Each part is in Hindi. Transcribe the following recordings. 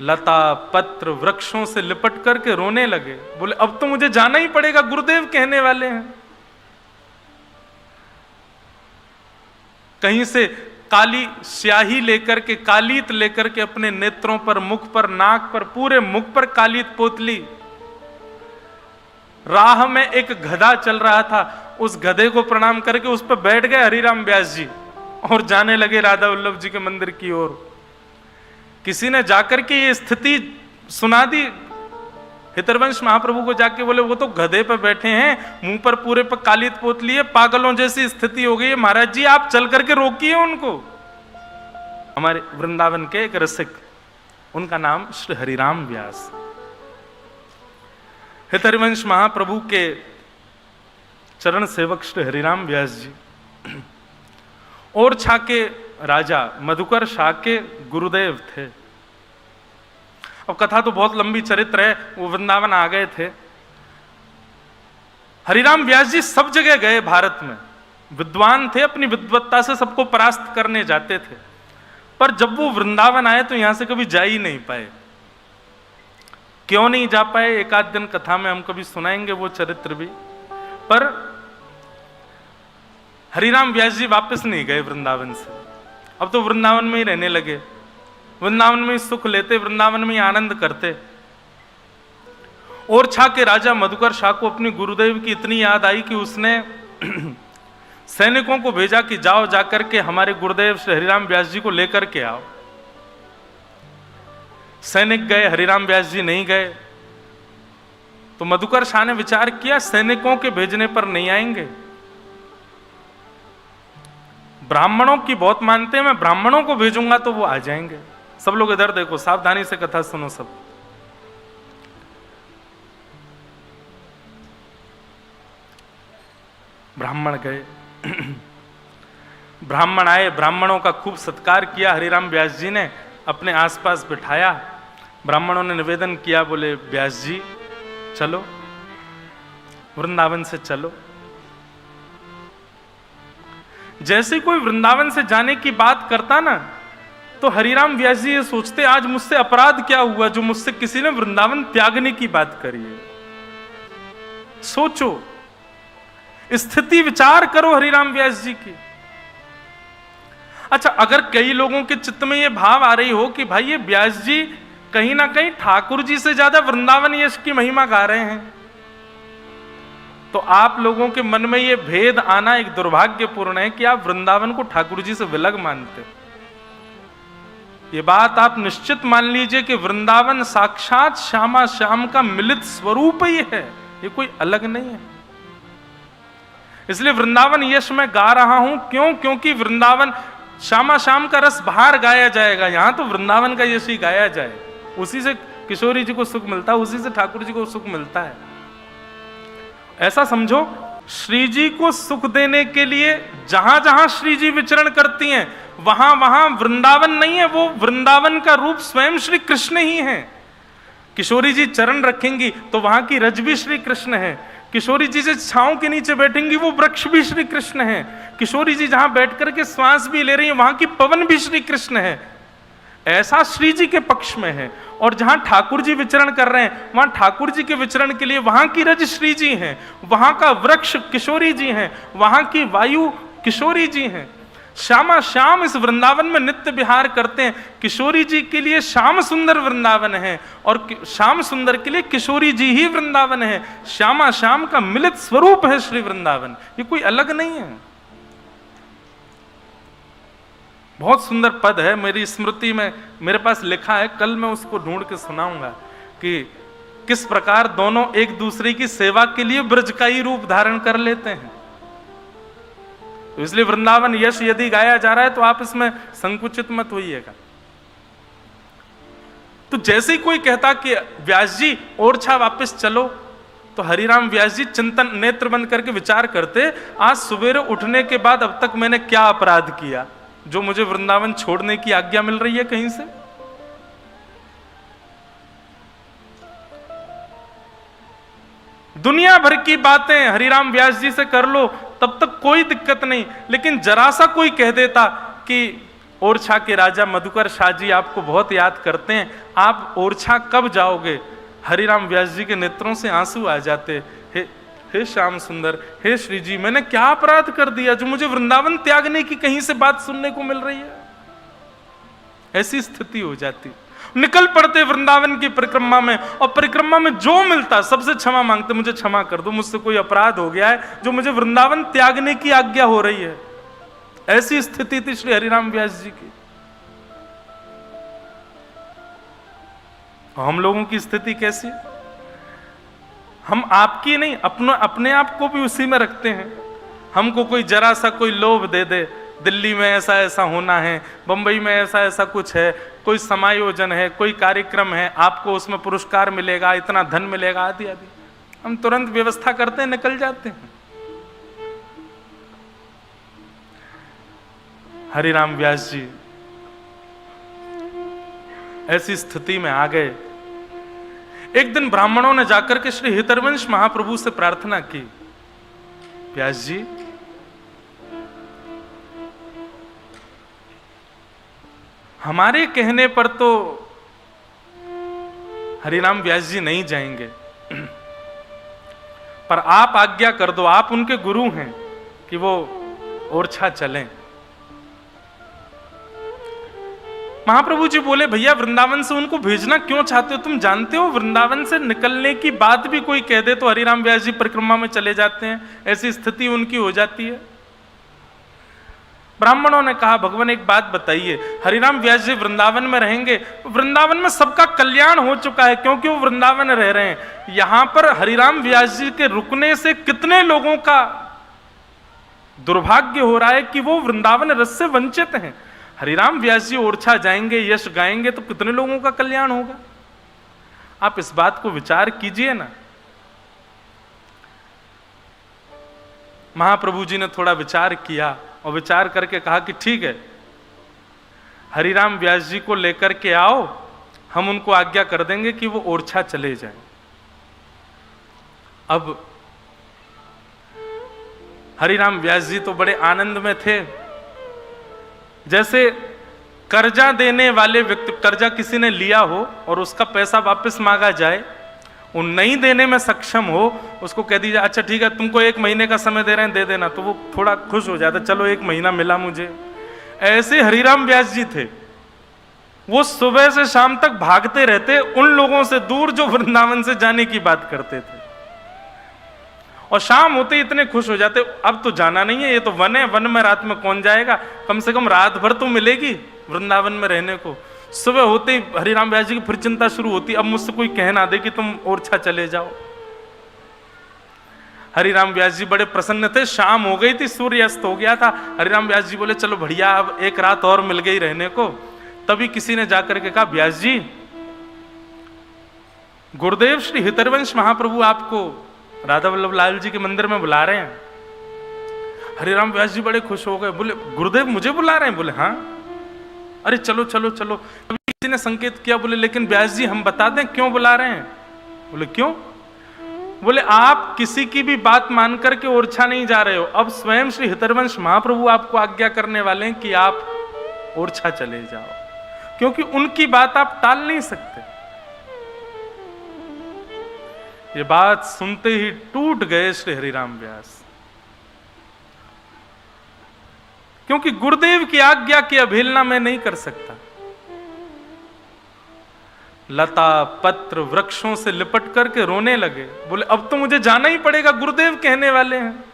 लता पत्र वृक्षों से लिपट करके रोने लगे। बोले अब तो मुझे जाना ही पड़ेगा, गुरुदेव कहने वाले हैं। कहीं से काली स्याही लेकर के, कालीत लेकर के अपने नेत्रों पर, मुख पर, नाक पर, पूरे मुख पर कालीत पोत ली। राह में एक गधा चल रहा था, उस गधे को प्रणाम करके उस पर बैठ गए हरिराम व्यास जी और जाने लगे राधा वल्लभ जी के मंदिर की ओर। किसी ने जाकर के ये स्थिति सुना दी हितरवंश महाप्रभु को, जाके बोले वो तो गधे पे बैठे हैं, मुंह पर पूरे पर कालीत पोत लिए, पागलों जैसी स्थिति हो गई है, महाराज जी आप चल करके रोकिए उनको। हमारे वृंदावन के एक रसिक, उनका नाम श्री हरिराम व्यास, हितरवंश महाप्रभु के चरण सेवक श्री हरिराम व्यास जी और छा के राजा मधुकर शाह के गुरुदेव थे। अब कथा तो बहुत लंबी चरित्र है, वो वृंदावन आ गए थे। हरिराम व्यास जी सब जगह गए भारत में, विद्वान थे, अपनी विद्वत्ता से सबको परास्त करने जाते थे, पर जब वो वृंदावन आए तो यहां से कभी जा ही नहीं पाए। क्यों नहीं जा पाए, एक आध दिन कथा में हम कभी सुनाएंगे वो चरित्र भी। पर हरिराम व्यास जी वापस नहीं गए वृंदावन से, अब तो वृंदावन में ही रहने लगे, वृंदावन में ही सुख लेते, वृंदावन में ही आनंद करते। और छा के राजा मधुकर शाह को अपने गुरुदेव की इतनी याद आई कि उसने सैनिकों को भेजा कि जाओ जाकर के हमारे गुरुदेव श्री हरिराम व्यास जी को लेकर के आओ। सैनिक गए, हरिराम व्यास जी नहीं गए। तो मधुकर शाह ने विचार किया सैनिकों के भेजने पर नहीं आएंगे, ब्राह्मणों की बहुत मानते हैं, मैं ब्राह्मणों को भेजूंगा तो वो आ जाएंगे। सब लोग इधर देखो, सावधानी से कथा सुनो सब। ब्राह्मण गए, ब्राह्मण आए, ब्राह्मणों का खूब सत्कार किया हरिराम व्यास जी ने, अपने आसपास बिठाया। ब्राह्मणों ने निवेदन किया, बोले व्यास जी चलो वृंदावन से चलो। जैसे कोई वृंदावन से जाने की बात करता ना, तो हरिराम व्यास जी ये सोचते आज मुझसे अपराध क्या हुआ जो मुझसे किसी ने वृंदावन त्यागने की बात करी है। सोचो, स्थिति विचार करो हरिराम व्यास जी की। अच्छा, अगर कई लोगों के चित्त में ये भाव आ रही हो कि भाई ये व्यास जी कहीं ना कहीं ठाकुर जी से ज्यादा वृंदावन यश की महिमा गा रहे हैं, तो आप लोगों के मन में ये भेद आना एक दुर्भाग्यपूर्ण है कि आप वृंदावन को ठाकुर जी से विलग मानते। ये बात आप निश्चित मान लीजिए कि वृंदावन साक्षात श्यामा श्याम का मिलित स्वरूप ही है, ये कोई अलग नहीं है। इसलिए वृंदावन यश मैं गा रहा हूं, क्यों? क्योंकि वृंदावन श्यामा श्याम का रस बाहर गाया जाएगा, यहां तो वृंदावन का यश ही गाया जाए। उसी से किशोरी जी को सुख मिलता है, उसी से ठाकुर जी को सुख मिलता है। ऐसा समझो, श्री जी को सुख देने के लिए जहां जहां श्री जी विचरण करती हैं वहां वहां वृंदावन नहीं है, वो वृंदावन का रूप स्वयं श्री कृष्ण ही है। किशोरी जी चरण रखेंगी तो वहां की रज भी श्री कृष्ण है। किशोरी जी से छांव के नीचे बैठेंगी वो वृक्ष भी श्री कृष्ण है। किशोरी जी जहां बैठ करके श्वास भी ले रही है वहां की पवन भी श्री कृष्ण है। ऐसा श्री जी के पक्ष में है। और जहां ठाकुर जी विचरण कर रहे हैं वहां ठाकुर जी के विचरण के लिए वहां की रज श्री जी हैं, वहां का वृक्ष किशोरी जी हैं, वहां की वायु किशोरी जी हैं। श्यामा श्याम इस वृंदावन में नित्य विहार करते हैं। किशोरी जी के लिए श्याम सुंदर वृंदावन है और श्याम सुंदर के लिए किशोरी जी ही वृंदावन है। श्यामा श्याम का मिलित स्वरूप है श्री वृंदावन, ये कोई अलग नहीं है। बहुत सुंदर पद है, मेरी स्मृति में मेरे पास लिखा है, कल मैं उसको ढूंढ के सुनाऊंगा कि किस प्रकार दोनों एक दूसरे की सेवा के लिए ब्रज का ही रूप धारण कर लेते हैं। तो इसलिए वृंदावन यश यदि गाया जा रहा है तो आप इसमें संकुचित मत होइएगा। तो जैसे ही कोई कहता कि व्यास जी ओरछा वापस चलो, तो हरिराम व्यास जी चिंतन नेत्र बंद करके विचार करते, आज सवेरे उठने के बाद अब तक मैंने क्या अपराध किया जो मुझे वृंदावन छोड़ने की आज्ञा मिल रही है कहीं से। दुनिया भर की बातें हरिराम व्यास जी से कर लो तब तक कोई दिक्कत नहीं, लेकिन जरा सा कोई कह देता कि ओरछा के राजा मधुकर शाह जी आपको बहुत याद करते हैं। आप ओरछा कब जाओगे? हरिराम व्यास जी के नेत्रों से आंसू आ जाते। हे श्याम सुंदर, हे श्री जी, मैंने क्या अपराध कर दिया जो मुझे वृंदावन त्यागने की कहीं से बात सुनने को मिल रही है? ऐसी स्थिति हो जाती। निकल पड़ते वृंदावन की परिक्रमा में, और परिक्रमा में जो मिलता सबसे क्षमा मांगते, मुझे क्षमा कर दो, मुझसे कोई अपराध हो गया है जो मुझे वृंदावन त्यागने की आज्ञा हो रही है। ऐसी स्थिति थी श्री हरिराम व्यास जी की। हम लोगों की स्थिति कैसी है? हम आपकी नहीं, अपने आप को भी उसी में रखते हैं। हमको कोई जरा सा कोई लोभ दे दे, दिल्ली में ऐसा ऐसा होना है, बंबई में ऐसा ऐसा कुछ है, कोई समायोजन है, कोई कार्यक्रम है, आपको उसमें पुरस्कार मिलेगा, इतना धन मिलेगा, आदि आदि, हम तुरंत व्यवस्था करते हैं, निकल जाते हैं। हरिराम व्यास जी ऐसी स्थिति में आ गए। एक दिन ब्राह्मणों ने जाकर के श्री हितरवंश महाप्रभु से प्रार्थना की, व्यास जी, हमारे कहने पर तो हरिराम व्यास जी नहीं जाएंगे, पर आप आज्ञा कर दो, आप उनके गुरु हैं, कि वो ओरछा चलें। महाप्रभु जी बोले, भैया वृंदावन से उनको भेजना क्यों चाहते हो? तुम जानते हो वृंदावन से निकलने की बात भी कोई कह दे तो हरिराम व्यास जी परिक्रमा में चले जाते हैं, ऐसी स्थिति उनकी हो जाती है। ब्राह्मणों ने कहा, भगवान एक बात बताइए, हरिराम व्यास जी वृंदावन में रहेंगे, वृंदावन में सबका कल्याण हो चुका है क्योंकि वो वृंदावन रह रहे हैं। यहां पर हरिराम व्यास जी के रुकने से कितने लोगों का दुर्भाग्य हो रहा है कि वो वृंदावन रस से वंचित हैं। हरिराम व्यास जी ओरछा जाएंगे, यश गाएंगे तो कितने लोगों का कल्याण होगा? आप इस बात को विचार कीजिए ना। महाप्रभु जी ने थोड़ा विचार किया और विचार करके कहा कि ठीक है, हरिराम व्यास जी को लेकर के आओ, हम उनको आज्ञा कर देंगे कि वो ओरछा चले जाएं। अब हरिराम व्यास जी तो बड़े आनंद में थे। जैसे कर्जा देने वाले व्यक्ति, कर्जा किसी ने लिया हो और उसका पैसा वापस मांगा जाए, वो नहीं देने में सक्षम हो, उसको कह दीजिए अच्छा ठीक है तुमको 1 महीने का समय दे रहे हैं, दे देना, तो वो थोड़ा खुश हो जाता, चलो 1 महीना मिला मुझे। ऐसे हरिराम व्यास जी थे, वो सुबह से शाम तक भागते रहते उन लोगों से दूर जो वृंदावन से जाने की बात करते थे, और शाम होते ही इतने खुश हो जाते, अब तो जाना नहीं है, ये तो वन है, वन में रात में कौन जाएगा, कम से कम रात भर तो मिलेगी वृंदावन में रहने को। सुबह होते ही हरिराम व्यास जी की फिर चिंता शुरू होती, अब मुझसे कोई कह ना दे कि तुम ओरछा चले जाओ। हरिराम व्यास जी बड़े प्रसन्न थे। शाम हो गई थी, सूर्य अस्त हो गया था। हरिराम व्यास जी बोले चलो बढ़िया, अब एक रात और मिल गई रहने को। तभी किसी ने जाकर के कहा, व्यास जी गुरुदेव श्री हितरवंश महाप्रभु आपको राधा वल्लभ लाल जी के मंदिर में बुला रहे हैं। हरिराम व्यास जी बड़े खुश हो गए, बोले गुरुदेव मुझे बुला रहे हैं? बोले हाँ। अरे चलो चलो चलो। तभी किसी ने संकेत किया, बोले लेकिन व्यास जी हम बता दें क्यों बुला रहे हैं? बोले क्यों? बोले आप किसी की भी बात मान करके ओरछा नहीं जा रहे हो, अब स्वयं श्री हितरवंश महाप्रभु आपको आज्ञा करने वाले हैं कि आप ओरछा चले जाओ, क्योंकि उनकी बात आप टाल नहीं सकते। ये बात सुनते ही टूट गए श्री हरिराम व्यास, क्योंकि गुरुदेव की आज्ञा की अवहेलना मैं नहीं कर सकता। लता पत्र वृक्षों से लिपट करके रोने लगे, बोले अब तो मुझे जाना ही पड़ेगा, गुरुदेव कहने वाले हैं।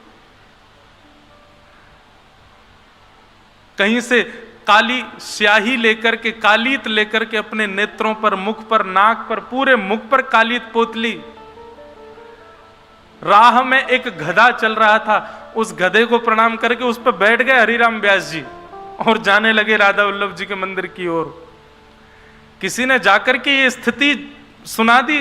कहीं से काली स्याही लेकर के, कालीत लेकर के अपने नेत्रों पर, मुख पर, नाक पर, पूरे मुख पर कालीत पोत ली। राह में एक गधा चल रहा था, उस गधे को प्रणाम करके उस पर बैठ गए हरिराम व्यास जी और जाने लगे राधा वल्लभ जी के मंदिर की ओर। किसी ने जाकर के ये स्थिति सुना दी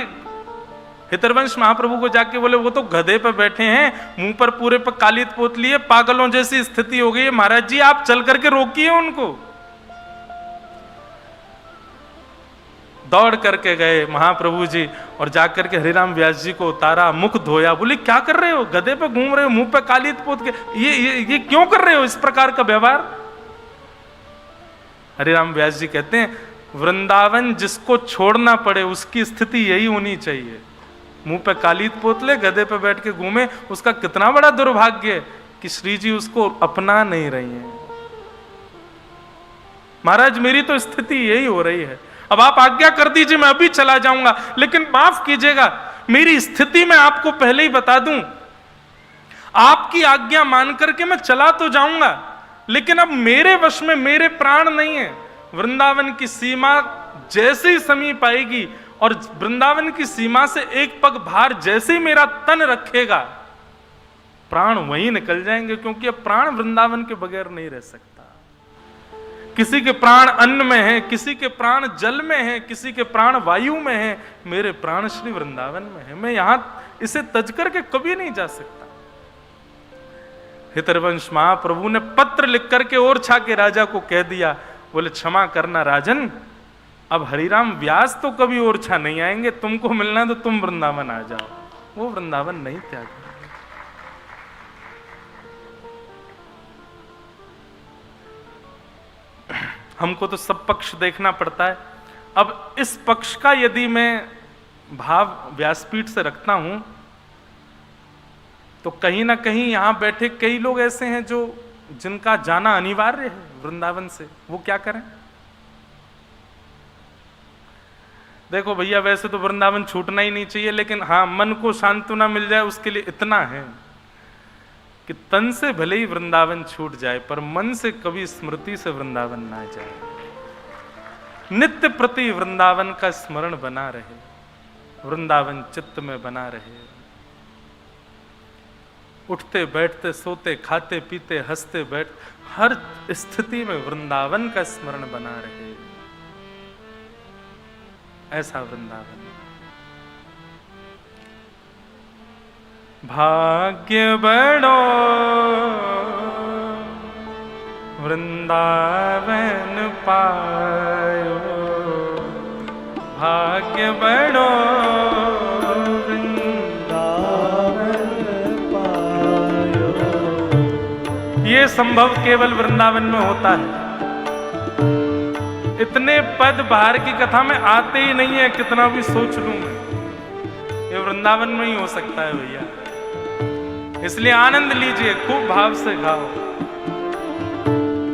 हितरवंश महाप्रभु को, जाके बोले वो तो गधे पे बैठे हैं, मुंह पर पूरे पर कालीत पोत लिए, पागलों जैसी स्थिति हो गई है, महाराज जी आप चल करके रोकिए उनको। दौड़ करके गए महाप्रभु जी और जाकर के हरिराम व्यास जी को उतारा, मुख धोया, बोले क्या कर रहे हो, गधे पे घूम रहे हो, मुंह पे कालीत पोत के, ये क्यों कर रहे हो इस प्रकार का व्यवहार? हरिराम व्यास जी कहते हैं, वृंदावन जिसको छोड़ना पड़े उसकी स्थिति यही होनी चाहिए। मुंह पे कालीत पोतले, गधे पे बैठ के घूमे, उसका कितना बड़ा दुर्भाग्य है कि श्री जी उसको अपना नहीं रही हैं। महाराज मेरी तो स्थिति यही हो रही है, अब आप आज्ञा कर दीजिए, मैं अभी चला जाऊंगा, लेकिन माफ कीजिएगा मेरी स्थिति मैं आपको पहले ही बता दूं, आपकी आज्ञा मान करके मैं चला तो जाऊंगा, लेकिन अब मेरे वश में मेरे प्राण नहीं है। वृंदावन की सीमा जैसे ही समीप आएगी और वृंदावन की सीमा से एक पग बाहर जैसे ही मेरा तन रखेगा, प्राण वहीं निकल जाएंगे, क्योंकि अब प्राण वृंदावन के बगैर नहीं रह सकता। किसी के प्राण अन्न में है, किसी के प्राण जल में है, किसी के प्राण वायु में है, मेरे प्राण श्री वृंदावन में है। मैं यहां इसे तज करके कभी नहीं जा सकता। हितरवंश महाप्रभु ने पत्र लिख करके ओरछा के राजा को कह दिया, बोले क्षमा करना राजन, अब हरिराम व्यास तो कभी ओरछा नहीं आएंगे, तुमको मिलना है तो तुम वृंदावन आ जाओ। वो वृंदावन नहीं त्याग। हमको तो सब पक्ष देखना पड़ता है। अब इस पक्ष का यदि मैं भाव व्यासपीठ से रखता हूं तो कहीं ना कहीं यहां बैठे कई लोग ऐसे हैं जो जिनका जाना अनिवार्य है वृंदावन से, वो क्या करें? देखो भैया, वैसे तो वृंदावन छूटना ही नहीं चाहिए, लेकिन हाँ, मन को सांत्वना मिल जाए उसके लिए इतना है कि तन से भले ही वृंदावन छूट जाए पर मन से कभी स्मृति से वृंदावन ना जाए। नित्य प्रति वृंदावन का स्मरण बना रहे, वृंदावन चित्त में बना रहे। उठते बैठते सोते खाते पीते हंसते बैठ हर स्थिति में वृंदावन का स्मरण बना रहे। ऐसा वृंदावन। भाग्य बड़ो वृंदावन पायो, भाग्य बड़ो ये संभव केवल वृंदावन में होता है। इतने पद बाहर की कथा में आते ही नहीं है, कितना भी सोच लूं मैं, ये वृंदावन में ही हो सकता है भैया। इसलिए आनंद लीजिए, खूब भाव से गाओ।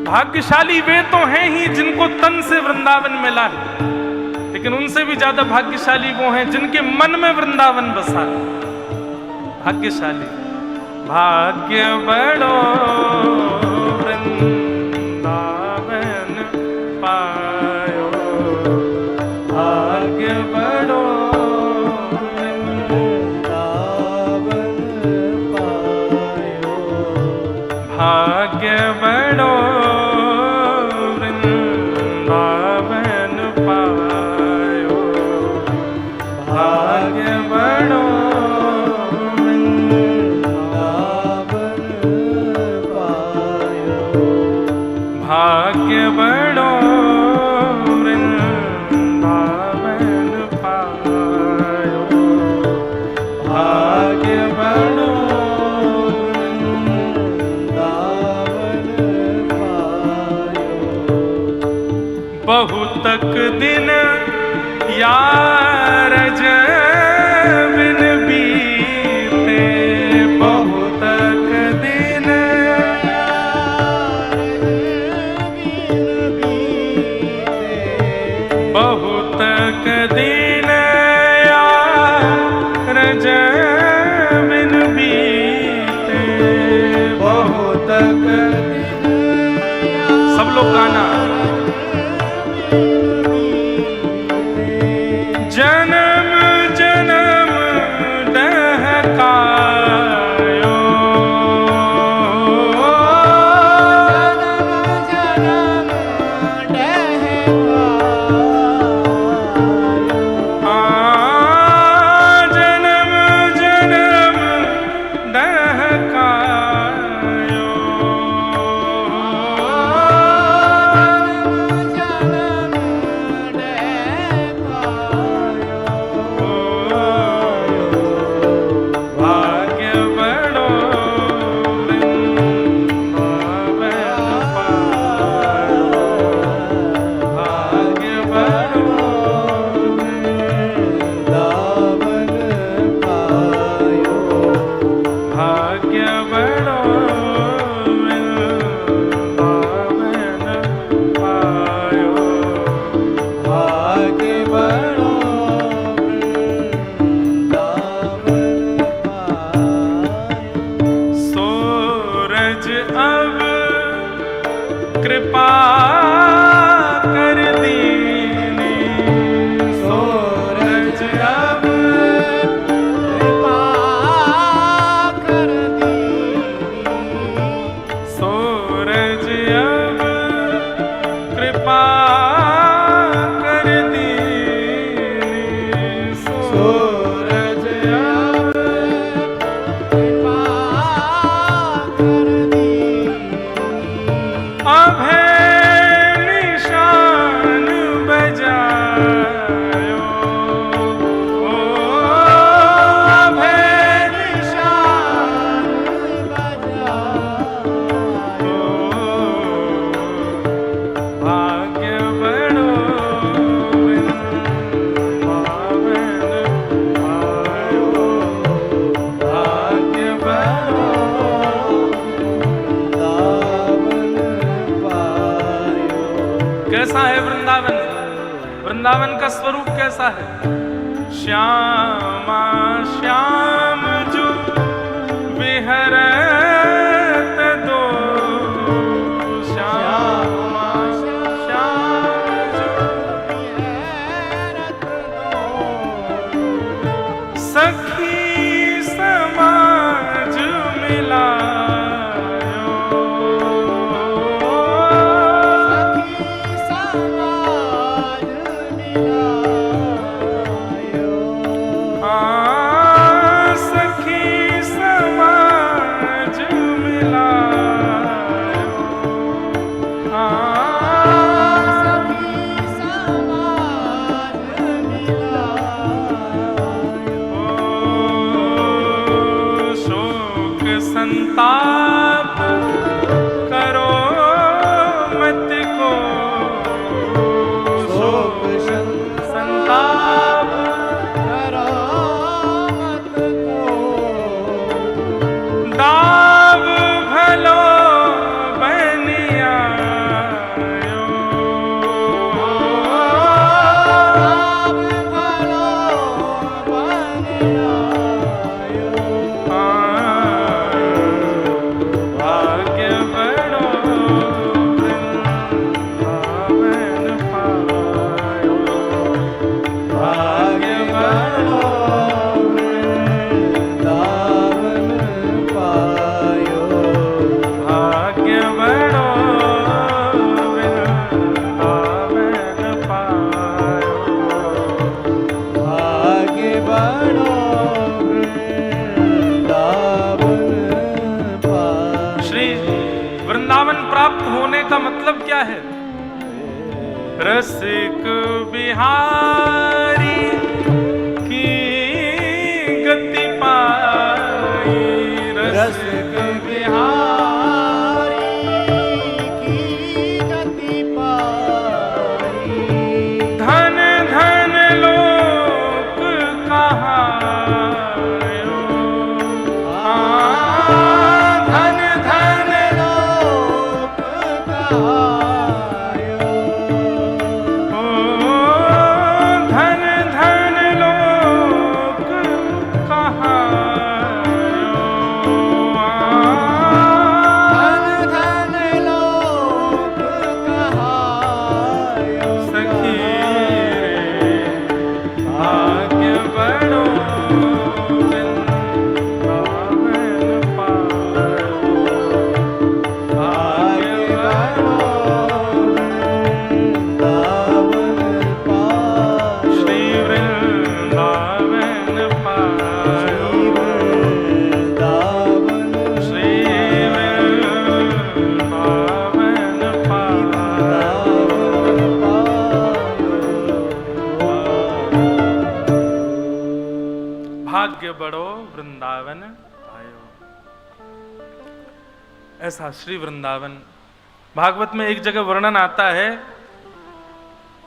भाग्यशाली वे तो हैं ही जिनको तन से वृंदावन मिला है, लेकिन उनसे भी ज्यादा भाग्यशाली वो हैं जिनके मन में वृंदावन बसा। भाग्यशाली, भाग्य बड़ो वृंदावन पायो, भाग्य बड़ो वृंदावन पायो, भाग्य बड़ो वृंदावन पायो, भाग्य बड़ो कैसा है? श्यामा श्याम जो विहरत दो, श्यामा श्याम जो विहरत दो, सखी समाज मिलायो, सखी समाज मिलायो, सखी समाज मिलायो, सखी समाज मिलायो, शोक संताप करो मत को, शोक संताप करो मत को, दाव भलो बनियायो, दाव भलो बनियायो, भाग्य बड़ो वृंदावन पायो, भाग्य बड़ो वृंदावन पायो, भाग्य बड़ो वृंदावन पायो, भाग्य बड़ो वृंदावन पायो। श्री वृंदावन प्राप्त होने का मतलब क्या है? रसिक बिहारी की गति पाई, रसिक बिहारी की गति पाई, धन धन लोक कहायो, धन धन लोक कहायो, धन धन लोक कहायो, धन धन लोक कहायो, सखी रे भाग्य बड़ो वृंदावन पायो, भाग्य बड़ो वृंदावन पायो, श्री वृंदावन पायो, श्री वृंदावन पायो, भाग्य बड़ो वृंदावन आयो। ऐसा श्री वृंदावन। भागवत में एक जगह वर्णन आता है,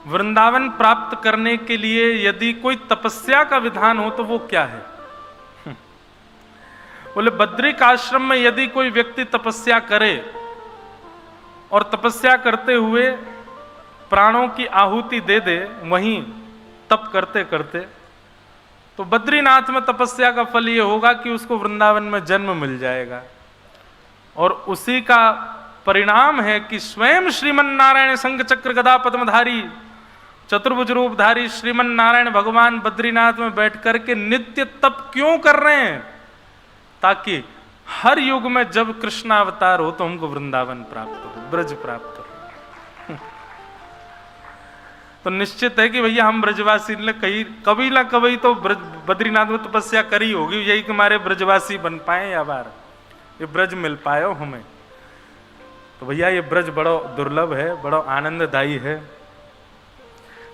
वृंदावन प्राप्त करने के लिए यदि कोई तपस्या का विधान हो तो वो क्या है? बोले बद्रिक आश्रम में यदि कोई व्यक्ति तपस्या करे और तपस्या करते हुए प्राणों की आहुति दे दे वहीं तप करते करते, तो बद्रीनाथ में तपस्या का फल ये होगा कि उसको वृंदावन में जन्म मिल जाएगा। और उसी का परिणाम है कि स्वयं श्रीमन नारायण शंख चक्र गदा पद्मधारी चतुर्भुज रूपधारी श्रीमन नारायण भगवान बद्रीनाथ में बैठ करके नित्य तप क्यों कर रहे हैं? ताकि हर युग में जब कृष्णावतार हो तो हमको वृंदावन प्राप्त हो, ब्रज प्राप्त हो। तो निश्चित है कि भैया हम ब्रजवासी ने कभी ना कभी तो बद्रीनाथ में तपस्या करी होगी, यही कि हमारे ब्रजवासी बन पाए या बार ये ब्रज मिल पाए हो हमें। तो भैया ये ब्रज बड़ा दुर्लभ है, बड़ा आनंददायी है।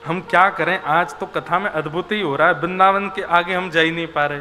हम क्या करें, आज तो कथा में अद्भुत ही हो रहा है, वृंदावन के आगे हम जा ही नहीं पा रहे।